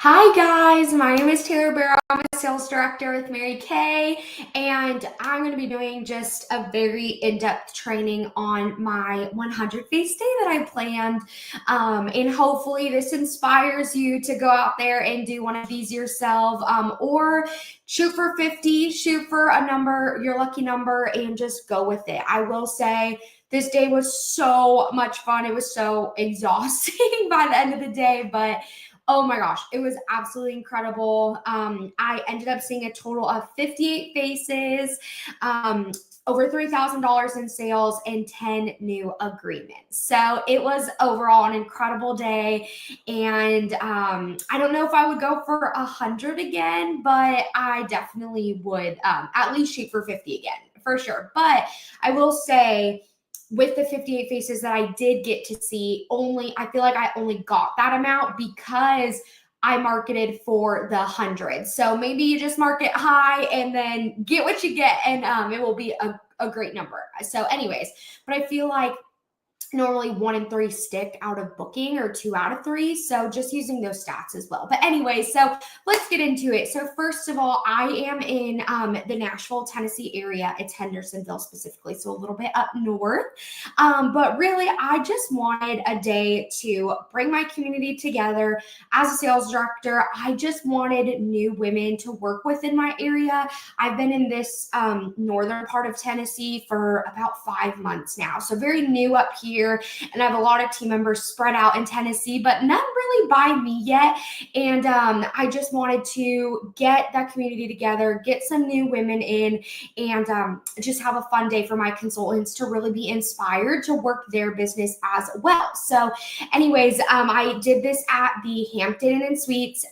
Hi guys, my name is Taylor Barrow. I'm a sales director with Mary Kay, and I'm going to be doing just a very in-depth training on my 100 face day that I planned. And hopefully this inspires you to go out there and do one of these yourself, or shoot for 50, shoot for a number, your lucky number, and just go with it. I will say this day was so much fun. It was so exhausting by the end of the day, but oh my gosh, it was absolutely incredible. I ended up seeing a total of 58 faces, over $3,000 in sales, and 10 new agreements. So it was overall an incredible day. And I don't know if I would go for 100 again, but I definitely would at least shoot for 50 again, for sure. But I will say, with the 58 faces that I did get to see, I feel like I only got that amount because I marketed for the 100. So maybe you just market high and then get what you get, and it will be a great number. So anyways, but I feel like normally 1 in 3 stick out of booking, or 2 out of 3. So just using those stats as well. But anyway, so let's get into it. So first of all, I am in the Nashville, Tennessee area. It's Hendersonville specifically, so a little bit up north. But really, I just wanted a day to bring my community together. As a sales director, I just wanted new women to work with in my area. I've been in this northern part of Tennessee for about 5 months now, so very new up here. And I have a lot of team members spread out in Tennessee, but none really by me yet. And I just wanted to get that community together, get some new women in, and just have a fun day for my consultants to really be inspired to work their business as well. So anyways, I did this at the Hampton Inn and Suites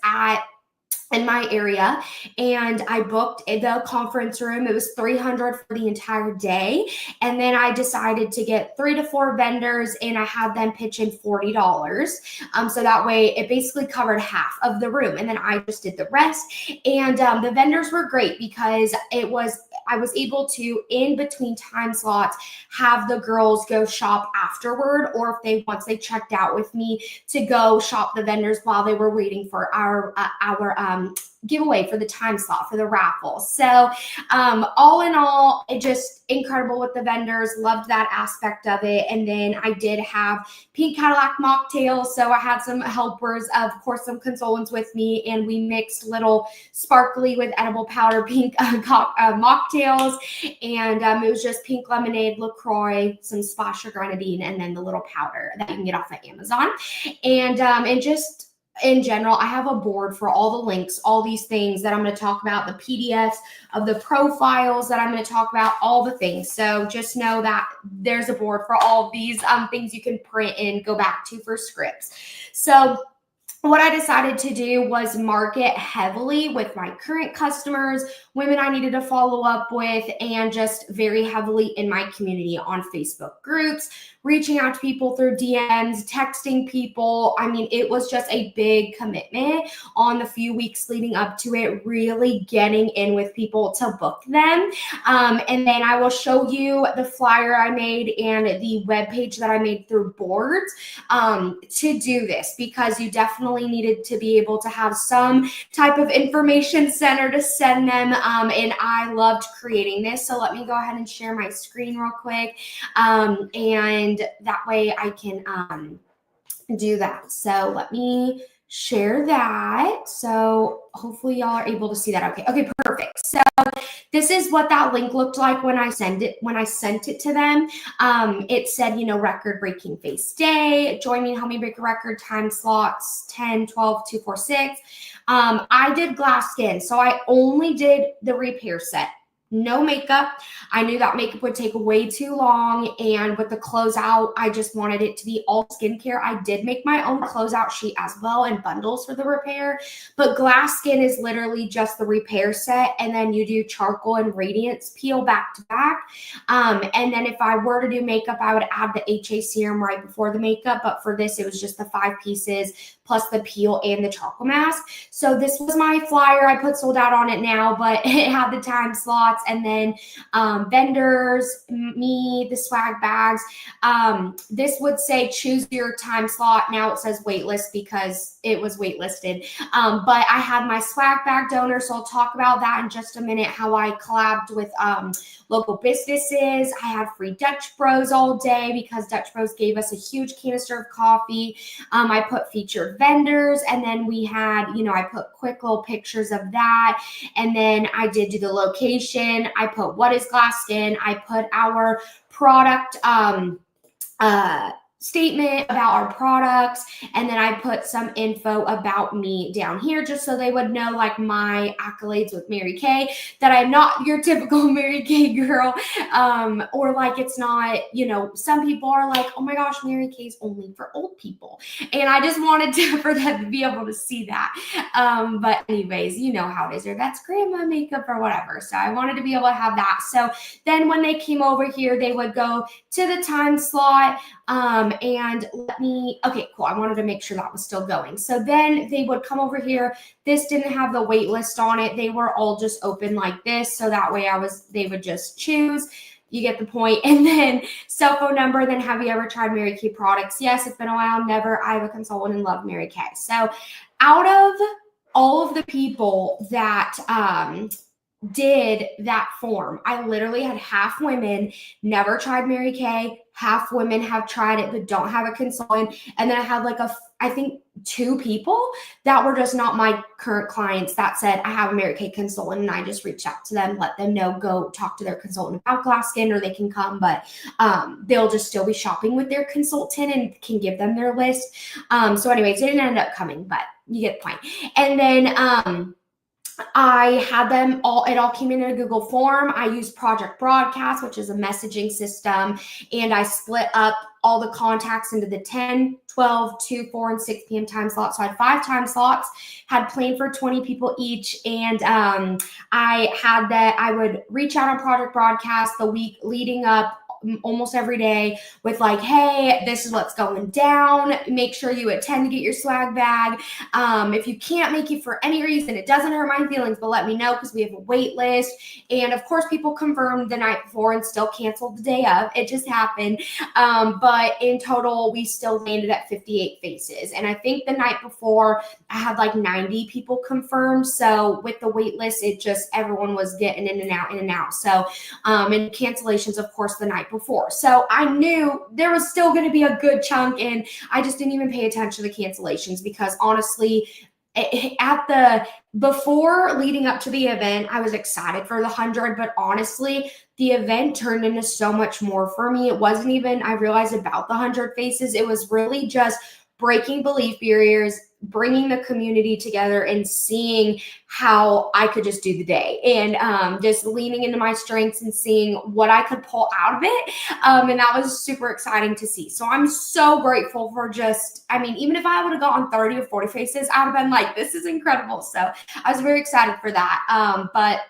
in my area, and I booked the conference room. It was $300 for the entire day, and then I decided to get 3 to 4 vendors, and I had them pitch in $40. So that way it basically covered half of the room, and then I just did the rest. And the vendors were great because I was able to, in between time slots, have the girls go shop afterward, or if once they checked out with me, to go shop the vendors while they were waiting for our giveaway for the time slot for the raffle. So all in all, it just incredible with the vendors. Loved that aspect of it. And then I did have pink Cadillac mocktails. So I had some helpers, of course, some consultants with me, and we mixed little sparkly with edible powder pink mocktails. And it was just pink lemonade, LaCroix, some splash of grenadine, and then the little powder that you can get off of Amazon. And just in general, I have a board for all the links, all these things that I'm going to talk about, the PDFs of the profiles that I'm going to talk about, all the things. So just know that there's a board for all these things you can print and go back to for scripts. So what I decided to do was market heavily with my current customers, women I needed to follow up with, and just very heavily in my community on Facebook groups, reaching out to people through DMs, texting people. I mean, it was just a big commitment on the few weeks leading up to it, really getting in with people to book them. And then I will show you the flyer I made and the webpage that I made through boards to do this, because you definitely needed to be able to have some type of information center to send them. And I loved creating this. So let me go ahead and share my screen real quick. And that way I can do that. So let me share that. So hopefully y'all are able to see that. Okay, perfect. So this is what that link looked like when I sent it to them. It said, record-breaking face day, join me and help me break a record, time slots 10, 12, 2, 4, 6. I did glass skin, so I only did the repair set. No makeup. I knew that makeup would take way too long. And with the closeout, I just wanted it to be all skincare. I did make my own closeout sheet as well and bundles for the repair. But glass skin is literally just the repair set. And then you do charcoal and radiance peel back to back. And then if I were to do makeup, I would add the HA serum right before the makeup. But for this, it was just the 5 pieces plus the peel and the charcoal mask. So this was my flyer. I put sold out on it now, but it had the time slots. and then vendors, me, the swag bags. This would say choose your time slot. Now it says waitlist because it was waitlisted. But I had my swag bag donor, so I'll talk about that in just a minute, how I collabed with local businesses. I had free Dutch Bros all day because Dutch Bros gave us a huge canister of coffee. I put featured vendors, and then we had, I put quick little pictures of that. And then I did do the location. I put what is glass skin. I put our product statement about our products, and then I put some info about me down here just so they would know like my accolades with Mary Kay, that I'm not your typical Mary Kay girl, or like it's not, some people are like, oh my gosh, Mary Kay's only for old people, and I just wanted for them to be able to see that. But anyways, you know how it is, or that's grandma makeup or whatever, so I wanted to be able to have that. So then when they came over here, they would go to the time slot, and okay, cool. I wanted to make sure that was still going. So then they would come over here. This didn't have the wait list on it. They were all just open like this. So that way they would just choose. You get the point. And then cell phone number. Then have you ever tried Mary Kay products? Yes, it's been a while. Never. I have a consultant and love Mary Kay. So out of all of the people that, did that form, I literally had half women never tried Mary Kay, half women have tried it but don't have a consultant, and then I had like I think 2 people that were just not my current clients that said I have a Mary Kay consultant, and I just reached out to them, let them know, go talk to their consultant about glass skin, or they can come, but they'll just still be shopping with their consultant and can give them their list. So anyways, it didn't end up coming, but you get the point. And then I had them all, it all came in a Google form. I used Project Broadcast, which is a messaging system, and I split up all the contacts into the 10, 12, 2, 4, and 6 p.m. time slots. So I had 5 time slots, had planned for 20 people each, and I had that I would reach out on Project Broadcast the week leading up, almost every day, with like, hey, this is what's going down. Make sure you attend to get your swag bag. If you can't make it for any reason, it doesn't hurt my feelings, but let me know because we have a wait list. And of course, people confirmed the night before and still canceled the day of. It just happened. But in total, we still landed at 58 faces. And I think the night before, I had like 90 people confirmed. So with the wait list, it just, everyone was getting in and out. So, and cancellations, of course, the night before. So I knew there was still going to be a good chunk, and I just didn't even pay attention to the cancellations because honestly, before leading up to the event, I was excited for the 100, but honestly, the event turned into so much more for me. It wasn't even, I realized, about the 100 faces. It was really just breaking belief barriers, bringing the community together, and seeing how I could just do the day, and just leaning into my strengths and seeing what I could pull out of it. And that was super exciting to see. So I'm so grateful for even if I would have gotten 30 or 40 faces, I would have been like, this is incredible. So I was very excited for that. But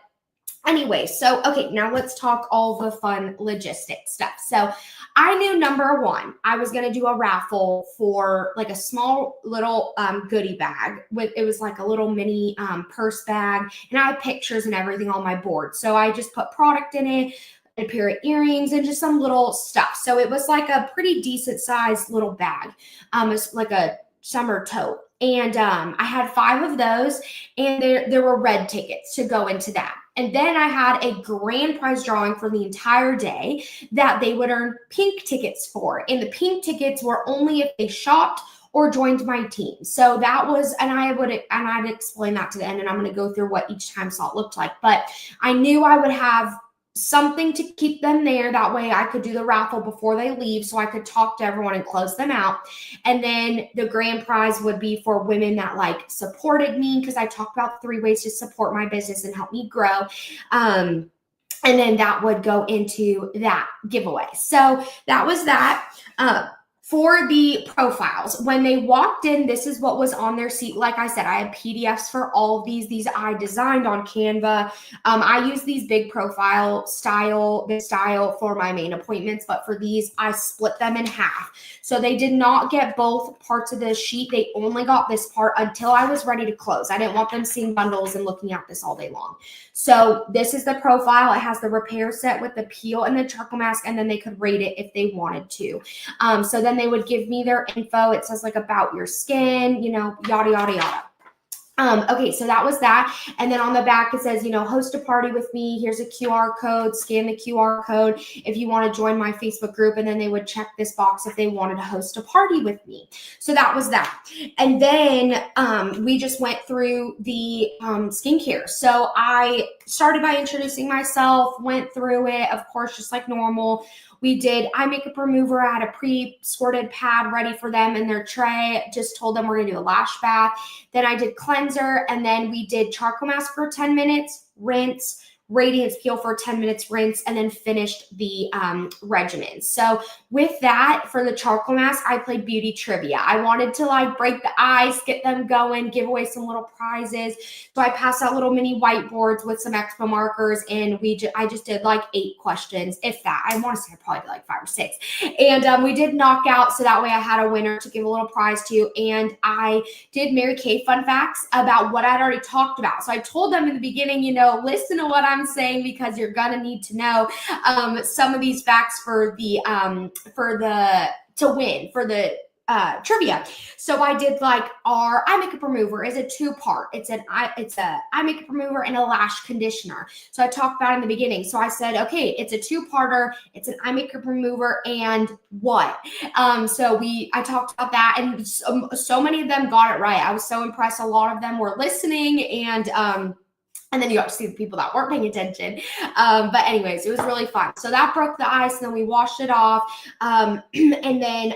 anyway, so, okay, now let's talk all the fun logistics stuff. So I knew number one, I was going to do a raffle for like a small little goodie bag. It was like a little mini purse bag, and I had pictures and everything on my board. So I just put product in it, a pair of earrings, and just some little stuff. So it was like a pretty decent sized little bag. It's like a summer tote. And I had 5 of those, and there were red tickets to go into that. And then I had a grand prize drawing for the entire day that they would earn pink tickets for. And the pink tickets were only if they shopped or joined my team. So that was, I'd explain that to the end, and I'm going to go through what each time slot looked like. But I knew I would have something to keep them there. That way I could do the raffle before they leave, so I could talk to everyone and close them out. And then the grand prize would be for women that like supported me, because I talked about 3 ways to support my business and help me grow. And then that would go into that giveaway. So that was that. For the profiles, when they walked in, this is what was on their seat. Like I said, I had PDFs for all of these. These I designed on Canva. I use these big profile style for my main appointments, but for these, I split them in half. So they did not get both parts of the sheet. They only got this part until I was ready to close. I didn't want them seeing bundles and looking at this all day long. So this is the profile. It has the repair set with the peel and the charcoal mask, and then they could rate it if they wanted to. So then they would give me their info. It says like about your skin, yada, yada, yada. Okay, so that was that. And then on the back, it says, host a party with me. Here's a QR code, scan the QR code if you want to join my Facebook group. And then they would check this box if they wanted to host a party with me. So that was that. And then we just went through the skincare. So I started by introducing myself, went through it, of course, just like normal. We did eye makeup remover. I had a pre-squirted pad ready for them in their tray. Just told them we're going to do a lash bath. Then I did cleanser, and then we did charcoal mask for 10 minutes, rinse, radiance peel for 10 minutes, rinse, and then finished the regimen. So with that, for the charcoal mask, I played beauty trivia. I wanted to break the ice, get them going, give away some little prizes. So I passed out little mini whiteboards with some expo markers, and I just did 8 questions, if that. I want to say I probably did 5 or 6. And we did knockout, so that way I had a winner to give a little prize to. And I did Mary Kay fun facts about what I'd already talked about. So I told them in the beginning, listen to what I'm saying, because you're gonna need to know some of these facts for the trivia. So I did our eye makeup remover is a 2-part. It's a eye makeup remover and a lash conditioner. So I talked about it in the beginning. So I said, okay, it's a 2-parter. It's an eye makeup remover and what? I talked about that, and so many of them got it right. I was so impressed. A lot of them were listening, and then you got to see the people that weren't paying attention. But anyways, it was really fun. So that broke the ice, and then we washed it off. And then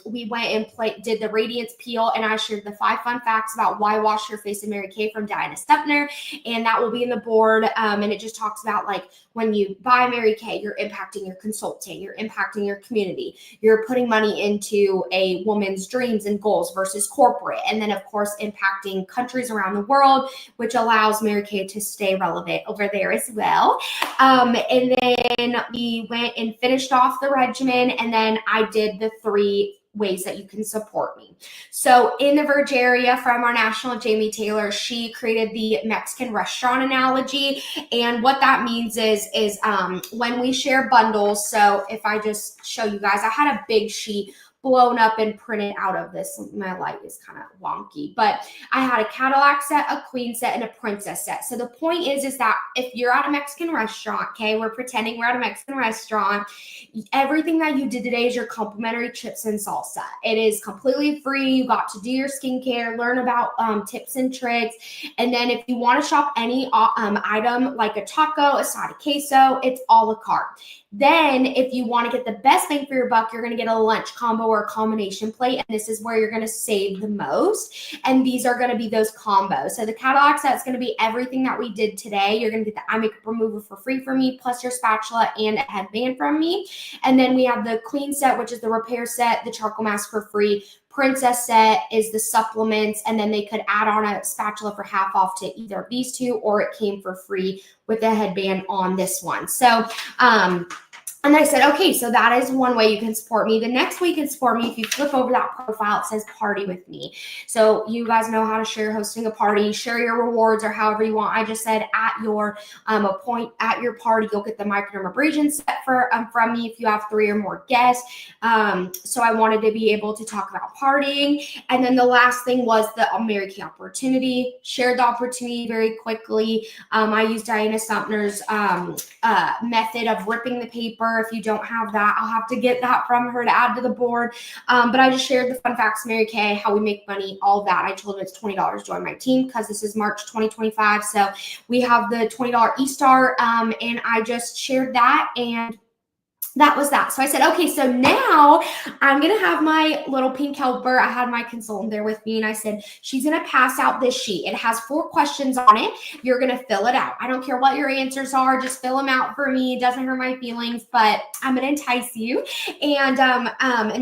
we went and did the radiance peel, and I shared the 5 fun facts about why wash your face in Mary Kay from Diana Stepner. And that will be in the board. And it just talks about when you buy Mary Kay, you're impacting your consulting, you're impacting your community, you're putting money into a woman's dreams and goals versus corporate. And then of course, impacting countries around the world, which allows Mary Kay to stay relevant over there as well. And then we went and finished off the regimen, and then I did the 3 ways that you can support me. So in the Verge area, from our national Jamie Taylor, she created the Mexican restaurant analogy. And what that means is when we share bundles, so if I just show you guys, I had a big sheet blown up and printed out of this. My light is kind of wonky, but I had a Cadillac set, a queen set, and a princess set. So the point is that if you're at a Mexican restaurant, okay, we're pretending we're at a Mexican restaurant, everything that you did today is your complimentary chips and salsa. It is completely free. You got to do your skincare, learn about tips and tricks. And then if you want to shop any item like a taco, a side of queso, it's a la carte. Then if you want to get the best bang for your buck, you're going to get a lunch combo or a combination plate. And this is where you're going to save the most. And these are going to be those combos. So the Cadillac set is going to be everything that we did today. You're going to get the eye makeup remover for free from me, plus your spatula and a headband from me. And then we have the queen set, which is the repair set, the charcoal mask for free. Princess set is the supplements, and then they could add on a spatula for half off to either of these 2, or it came for free with a headband on this one. So, and I said, okay, so that is one way you can support me. The next way you can support me, if you flip over that profile, it says party with me. So you guys know how to share hosting a party, share your rewards, or however you want. I just said at your at your party, you'll get the microdermabrasion set from me if you have 3 or more guests. So I wanted to be able to talk about partying. And then the last thing was the Mary Kay opportunity. Shared the opportunity very quickly. I used Diana Stepner's method of ripping the paper. If you don't have that, I'll have to get that from her to add to the board. But I just shared the fun facts, Mary Kay, how we make money, all that. I told them it's $20 to join my team because this is March 2025. So we have the $20 eStart, and I just shared that. And that was that. So I said, okay, so now I'm going to have my little pink helper. I had my consultant there with me, and I said, she's going to pass out this sheet. It has 4 questions on it. You're going to fill it out. I don't care what your answers are. Just fill them out for me. It doesn't hurt my feelings, but I'm going to entice you. And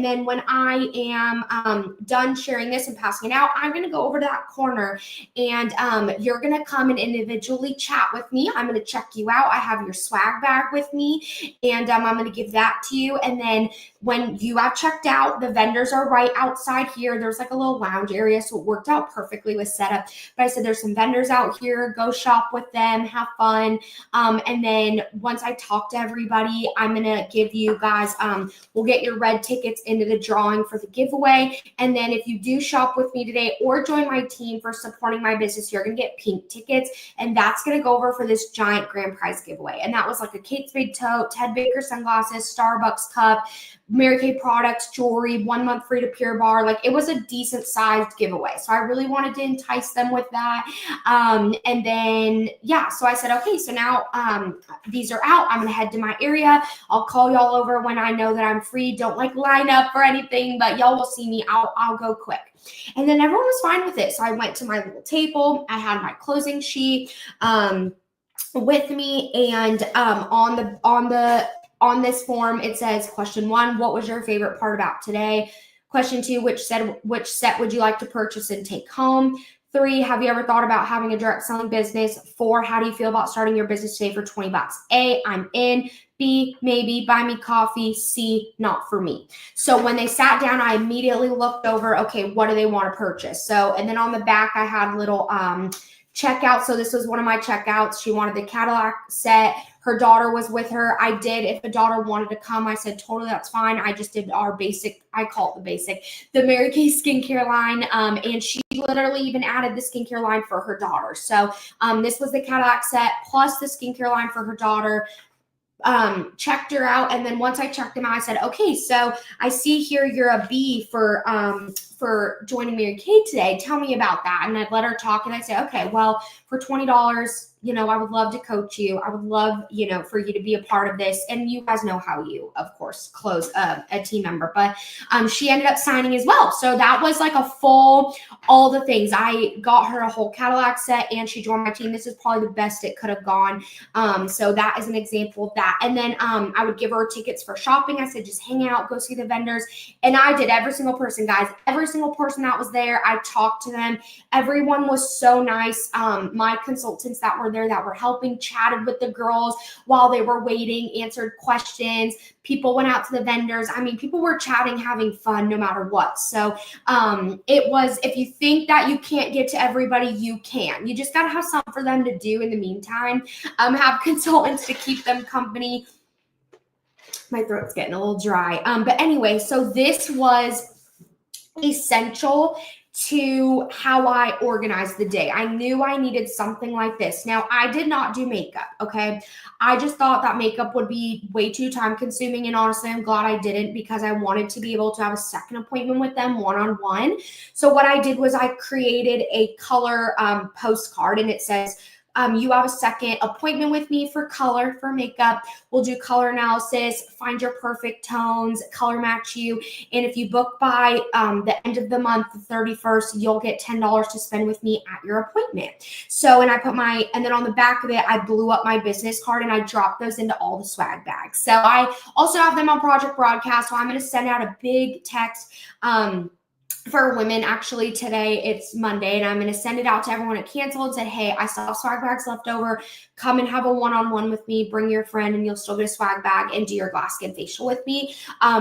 then when I am done sharing this and passing it out, I'm going to go over to that corner, and you're going to come and individually chat with me. I'm going to check you out. I have your swag bag with me, and I'm going to give that to you. And then when you have checked out, the vendors are right outside here. There's like a little lounge area, so it worked out perfectly with setup. But I said, there's some vendors out here. Go shop with them, have fun. And then once I talk to everybody, I'm going to give you guys, we'll get your red tickets into the drawing for the giveaway. And then if you do shop with me today or join my team for supporting my business, you're going to get pink tickets. And that's going to go over for this giant grand prize giveaway. And that was like a Kate Spade tote, Ted Baker sunglasses, Starbucks cup, Mary Kay products, jewelry, 1 month free to Pure Barre. Like, it was a decent sized giveaway. So I really wanted to entice them with that. And then, yeah, so I said, okay, so now these are out. I'm going to head to my area. I'll call y'all over when I know that I'm free. Don't like line up or anything, but y'all will see me. I'll go quick. And then everyone was fine with it. So I went to my little table. I had my closing sheet with me, and on this form, it says, question 1, what was your favorite part about today? Question 2, which set would you like to purchase and take home? 3, have you ever thought about having a direct selling business? 4, how do you feel about starting your business today for 20 bucks? A, I'm in. B, maybe. Buy me coffee. C, not for me. So when they sat down, I immediately looked over, okay, what do they want to purchase? So, and then on the back, I had little checkout. So this was one of my checkouts. She wanted the Cadillac set. Her daughter was with her. I did. If the daughter wanted to come, I said, totally, that's fine. I just did our basic, I call it the basic, the Mary Kay skincare line. And she literally even added the skincare line for her daughter. So this was the Cadillac set plus the skincare line for her daughter. Checked her out, and then once I checked them out, I said, okay, so I see here you're a B for joining Mary Kay today. Tell me about that. And I'd let her talk, and I say, okay, well, for $20, I would love to coach you. I would love, for you to be a part of this. And you guys know how you, of course, close a team member. But she ended up signing as well. So that was like a full, all the things. I got her a whole Cadillac set, and she joined my team. This is probably the best it could have gone. So that is an example of that. And then I would give her tickets for shopping. I said, just hang out, go see the vendors. And I did. Every single person, guys, every single person that was there, I talked to them. Everyone was so nice. My consultants that were there that were helping chatted with the girls while they were waiting, answered questions. People went out to the vendors. I mean, people were chatting, having fun no matter what. So it was, if you think that you can't get to everybody, you can. You just got to have something for them to do in the meantime. Have consultants to keep them company. My throat's getting a little dry. But anyway, so this was essential to how I organized the day. I knew I needed something like this. Now, I did not do makeup, okay? I just thought that makeup would be way too time consuming, and honestly, I'm glad I didn't, because I wanted to be able to have a second appointment with them one-on-one. So what I did was I created a color postcard, and it says, you have a second appointment with me for color, for makeup. We'll do color analysis, find your perfect tones, color match you. And if you book by the end of the month, the 31st, you'll get $10 to spend with me at your appointment. So, and I put and then on the back of it, I blew up my business card and I dropped those into all the swag bags. So I also have them on Project Broadcast. So I'm going to send out a big text, for women. Actually, today it's Monday, and I'm going to send it out to everyone that canceled and said, hey, I still have swag bags left over. Come and have a one-on-one with me. Bring your friend, and you'll still get a swag bag and do your glass skin facial with me.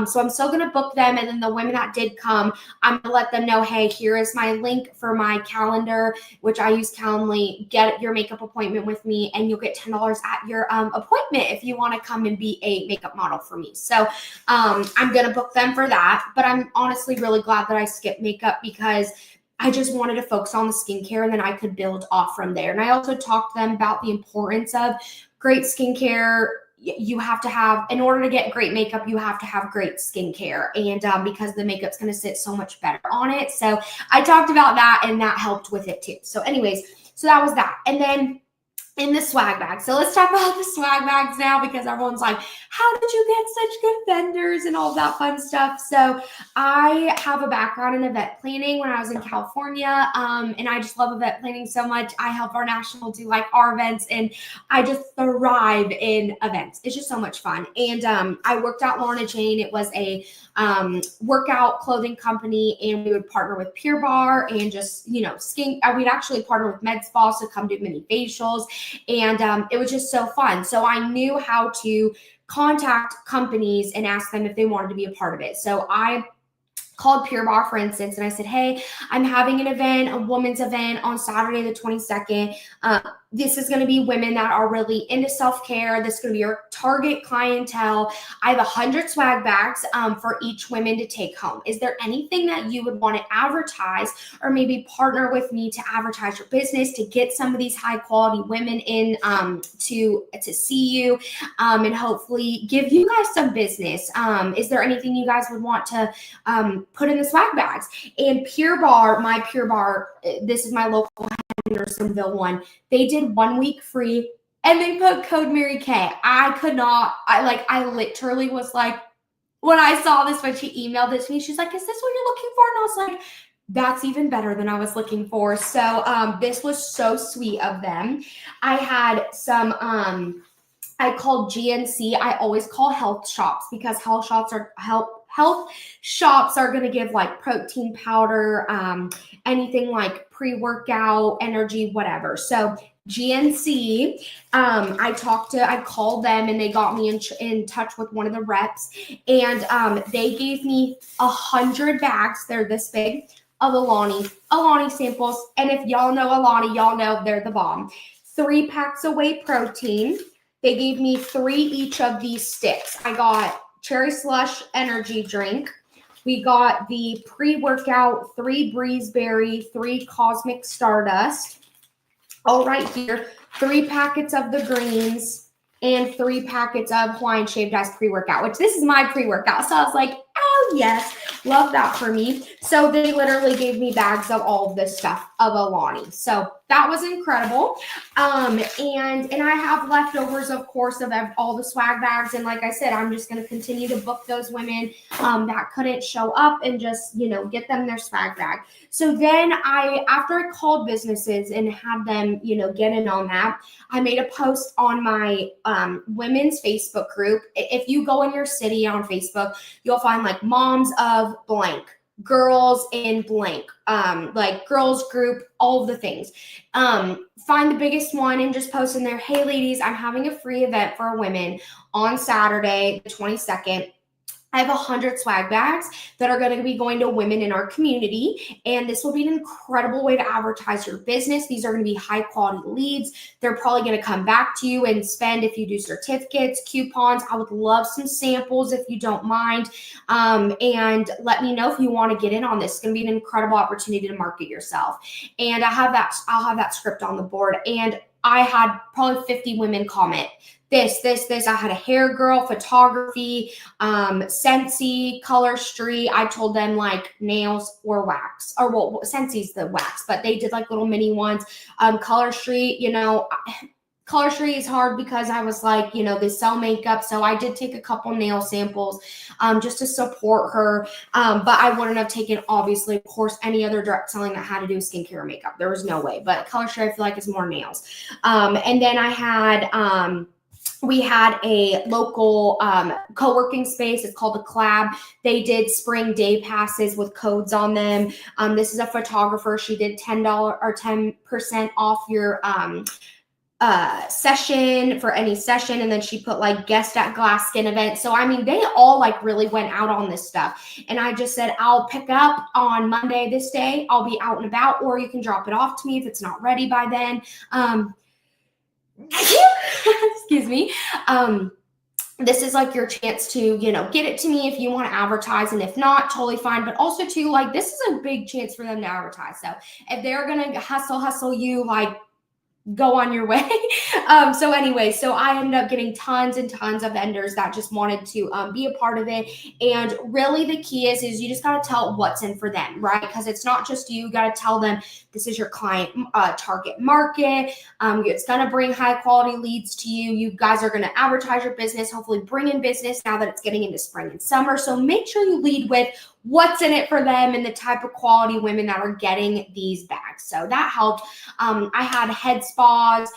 So I'm still going to book them. And then the women that did come, I'm going to let them know, hey, here is my link for my calendar, which I use Calendly. Get your makeup appointment with me, and you'll get $10 at your appointment if you want to come and be a makeup model for me. So I'm going to book them for that. But I'm honestly really glad that I skipped makeup, because I just wanted to focus on the skincare, and then I could build off from there. And I also talked to them about the importance of great skincare. You have to have, in order to get great makeup, you have to have great skincare, and because the makeup's going to sit so much better on it. So I talked about that, and that helped with it too. So anyways, so that was that. And then in the swag bag. So let's talk about the swag bags now, because everyone's like, how did you get such good vendors and all that fun stuff? So I have a background in event planning when I was in California, and I just love event planning so much. I help our national do like our events, and I just thrive in events. It's just so much fun. And I worked at Lorna Jane. It was a workout clothing company, and we would partner with Pure Barre and just, skin. We'd actually partner with Med Spa to come do mini facials. And it was just so fun. So I knew how to contact companies and ask them if they wanted to be a part of it. So I called Pure Barre, for instance, and I said, hey, I'm having an event, a women's event on Saturday the 22nd. This is going to be women that are really into self-care. This is going to be your target clientele. I have 100 swag bags for each woman to take home. Is there anything that you would want to advertise, or maybe partner with me to advertise your business to get some of these high quality women in to see you and hopefully give you guys some business? Is there anything you guys would want to put in the swag bags? And Pure Barre, my Pure Barre, this is my local Hendersonville one. They did 1 week free, and they put code Mary Kay. I literally was like, when I saw this, when she emailed it to me, she's like, is this what you're looking for? And I was like, that's even better than I was looking for. So this was so sweet of them. I had some I called GNC. I always call health shops, because health shops are going to give like protein powder, anything like pre-workout, energy, whatever. So GNC, I called them, and they got me in touch with one of the reps, and they gave me 100 bags. They're this big, of Alani samples. And if y'all know Alani, y'all know they're the bomb. 3 packs of whey protein. They gave me 3 each of these sticks. I got Cherry Slush energy drink. We got the pre-workout 3 Breezeberry, 3 Cosmic Stardust. All right here, 3 packets of the greens and 3 packets of Hawaiian Shaved Ice pre-workout, which this is my pre-workout. So I was like, oh yes, love that for me. So they literally gave me bags of all of this stuff of Alani. So that was incredible. And I have leftovers, of course, of all the swag bags. And like I said, I'm just going to continue to book those women that couldn't show up and just, get them their swag bag. So then after I called businesses and had them, get in on that, I made a post on my women's Facebook group. If you go in your city on Facebook, you'll find like moms of blank, girls in blank, like girls group, all of the things. Find the biggest one and just post in there, hey ladies, I'm having a free event for women on Saturday, the 22nd. I have 100 swag bags that are going to be going to women in our community, and this will be an incredible way to advertise your business. These are going to be high quality leads. They're probably going to come back to you and spend if you do certificates, coupons. I would love some samples if you don't mind, and let me know if you want to get in on this. It's going to be an incredible opportunity to market yourself. And I'll have that script on the board, and I had probably 50 women comment. This. I had a hair girl, photography, Scentsy, Color Street. I told them like nails or wax, or well, Scentsy's the wax, but they did like little mini ones. Color Street, Color Street is hard because I was like, they sell makeup. So I did take a couple nail samples just to support her. But I wouldn't have taken, obviously, of course, any other direct selling that had to do with skincare or makeup. There was no way. But Color Street, I feel like, is more nails. And then I had... we had a local co-working space. It's called the Collab. They did spring day passes with codes on them. This is a photographer. She did $10 or 10% off your session for any session. And then she put like guest at Glass Skin event. So, they all like really went out on this stuff. And I just said, I'll pick up on Monday this day. I'll be out and about, or you can drop it off to me if it's not ready by then. Excuse me. This is like your chance to, get it to me if you want to advertise, and if not, totally fine. But also too, like, this is a big chance for them to advertise. So if they're going to hustle you, like, go on your way. So anyway, so I ended up getting tons and tons of vendors that just wanted to be a part of it. And really the key is you just got to tell what's in for them, right? Because it's not just you got to tell them this is your client target market. It's going to bring high quality leads to you. You guys are going to advertise your business, hopefully bring in business now that it's getting into spring and summer. So make sure you lead with what's in it for them and the type of quality women that are getting these bags. So that helped. I had head spas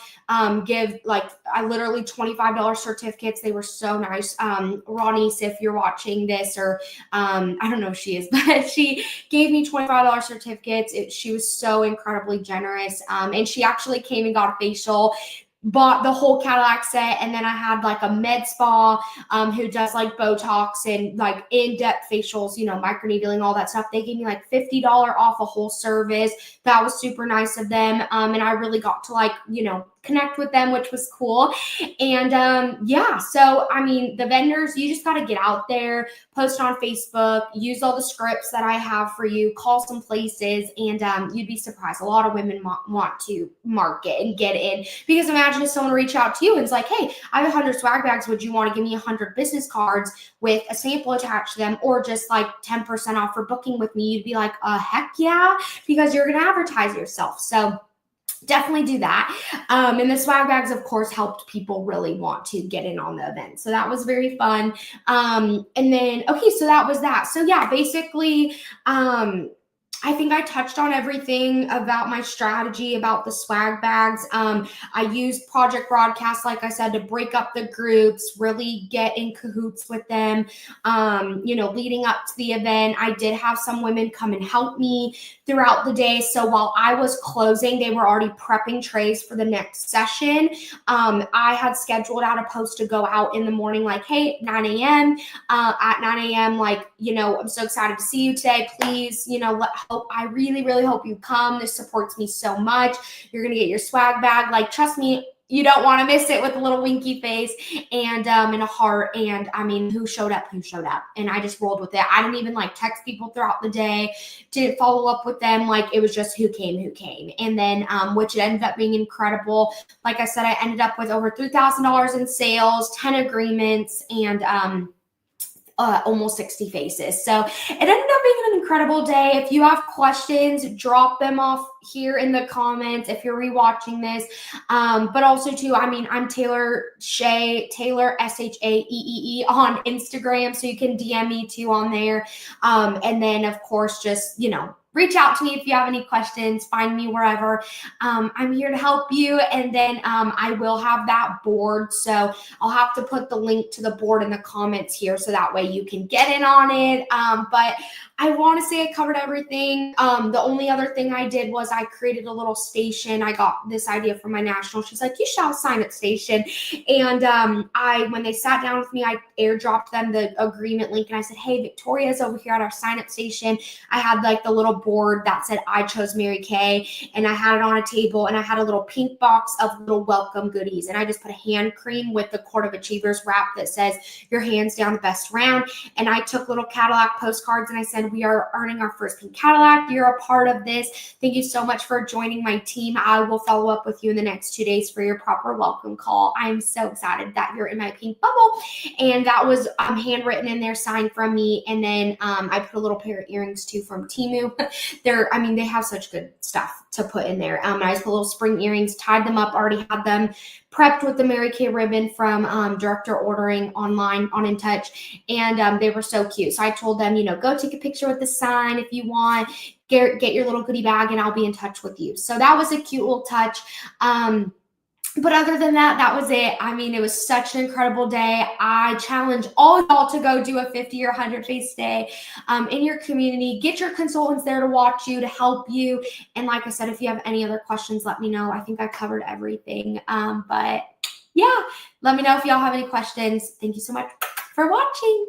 give I literally $25 certificates. They were so nice. Ronnie, if you're watching this, or I don't know if she is, but she gave me $25 certificates. She was so incredibly generous. And she actually came and got a facial, bought the whole Cadillac set, and then I had like a med spa who does like Botox and like in-depth facials, microneedling, all that stuff. They gave me like $50 off a whole service. That was super nice of them. And I really got to connect with them, which was cool. And yeah, so I mean, the vendors, you just got to get out there, post on Facebook, use all the scripts that I have for you, call some places, and you'd be surprised. A lot of women want to market and get in, because imagine if someone reached out to you and it's like, hey, I have 100 swag bags. Would you want to give me 100 business cards with a sample attached to them, or just like 10% off for booking with me? You'd be like, heck yeah, because you're going to advertise yourself. So definitely do that. And the swag bags, of course, helped people really want to get in on the event. So that was very fun. And then, okay, so that was that. So yeah, basically, I think I touched on everything about my strategy about the swag bags. I used Project Broadcast, like I said, to break up the groups, really get in cahoots with them. Leading up to the event, I did have some women come and help me throughout the day. So while I was closing, they were already prepping trays for the next session. I had scheduled out a post to go out in the morning, like, hey, 9 a.m. At 9 a.m., I'm so excited to see you today. Please, I really, really hope you come. This supports me so much. You're going to get your swag bag. Trust me, you don't want to miss it, with a little winky face and a heart. And I mean, who showed up? And I just rolled with it. I didn't even text people throughout the day to follow up with them. It was just who came. And then, which it ended up being incredible. Like I said, I ended up with over $3,000 in sales, 10 agreements, and, almost 60 faces. So it ended up being an incredible day. If you have questions, drop them off here in the comments if you're rewatching this. But also too, I mean, I'm Taylor Shae, Taylor SHAEEE on Instagram. So you can DM me too on there. And then of course, just, reach out to me if you have any questions. Find me wherever. I'm here to help you. And then I will have that board. So I'll have to put the link to the board in the comments here, so that way you can get in on it. But I want to say I covered everything. The only other thing I did was I created a little station. I got this idea from my national. She's like, you should have a sign-up station. And when they sat down with me, I airdropped them the agreement link. And I said, hey, Victoria's over here at our sign-up station. I had the little board that said, I chose Mary Kay. And I had it on a table, and I had a little pink box of little welcome goodies. And I just put a hand cream with the Court of Achievers wrap that says, your hands down the best round. And I took little Cadillac postcards and I said, we are earning our first pink Cadillac. You're a part of this. Thank you so much for joining my team. I will follow up with you in the next 2 days for your proper welcome call. I'm so excited that you're in my pink bubble. And that was handwritten in there, signed from me. And then I put a little pair of earrings too from Temu. They have such good stuff to put in there. I just put little spring earrings, tied them up, already had them prepped with the Mary Kay ribbon from Director Ordering online on InTouch. And they were so cute. So I told them, go take a picture with the sign if you want, get your little goodie bag, and I'll be in touch with you. So that was a cute little touch. But other than that, that was it. I mean, it was such an incredible day. I challenge all y'all to go do a 50 or 100 face day in your community. Get your consultants there to watch you, to help you. And like I said, if you have any other questions, let me know. I think I covered everything. But yeah, let me know if y'all have any questions. Thank you so much for watching.